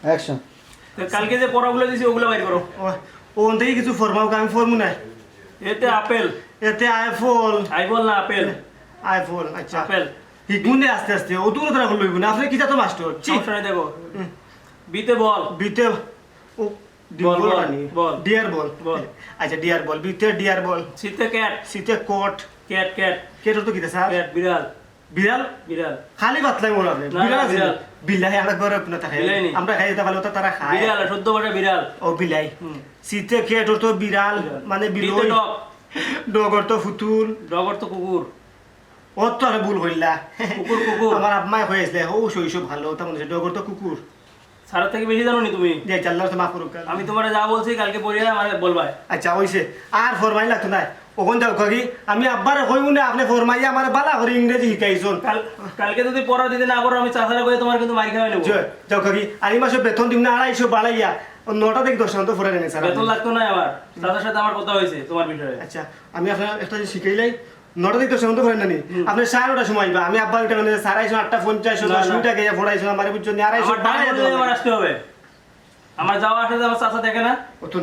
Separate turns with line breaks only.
Action.
কালকে যে পড়াগুলো দিছি ওগুলো বাইর করো।
ওখান থেকে কিছু ফরমাও আমি ফরমু না।
এতে আপেল,
এতে আইফল।
আইপল না আপেল।
আইফল আচ্ছা
আপেল
হিগুনে আস্তে আস্তে ও দূরে ধরা লইব না আপনি কি তো মাস্টার
সমস্যা নাই দেখো। বিতে বল,
বিতে ও
বল,
বল
বল,
বানি
বল।
ডিয়ার বল
বল।
আচ্ছা ডিয়ার বল বিতে ডিয়ার বল
সিতে ক্যাট,
সিতে কোট
ক্যাট ক্যাট
কেটো তো কি স্যার
ক্যাট বিড়াল,
বিড়াল
বিড়াল
খালি বাতলাই মোর আপনি
না,
বিড়াল আছে
বিড়াল।
বিলাই আমরা ঘরে আপনি তা খাই
বিলাই নি।
আমরা খাই তা ভালো তো তারা খায়
বিড়াল শুদ্ধ ভাষা বিড়াল।
ও বিলাই সিতে কেটো তো বিড়াল মানে
বিতে
বিলই
ডগ,
ডগর তো ফুতুল
ডগর তো কুকুর।
ও তো আর ভুল হইলা
কুকুর কুকুর।
আমার আম্মাই হয়েছে ও শৈশব ভালো তা মনে হচ্ছে ডগর তো কুকুর
সারা থেকে বেশি জানো নি তুমি?
যে চাল্লার তো মাফ করুক
আমি তোমারে যা বলছি কালকে পড়িয়া আমারে বলবা।
আচ্ছা হইছে আর ফরমাই লাগতো না ওখান যাও কি আমি আব্বার কইব না আপনি ফরমাইয়া আমার বালা করে ইংরেজি শিখাইছন
কালকে যদি পড়া দিতে না পারো আমি চাচারা কই তোমার কিন্তু মারি খাওয়াই নেব।
যাও কি আর এই মাসে বেতন দিম না 250 বাড়াইয়া 9টা থেকে 10 ঘন্টা পরে নেন স্যার
বেতন লাগতো না আবার। চাচার সাথে আমার কথা হয়েছে তোমার বিষয়ে।
আচ্ছা আমি আপনার একটা যে শিখাইলাই 9টা থেকে 10 ঘন্টা পরে নেনি আপনি 9:30 সময় আইবা আমি আব্বার ওটা মানে 8:50 10 মিনিট আগে পড়াইছো আমার বুঝছো 250
আমার টাকা
বাড়াইয়া
আমার আসতে হবে। আমার যাওয়া আসতে আমার চাচা দেখে না।
ও তো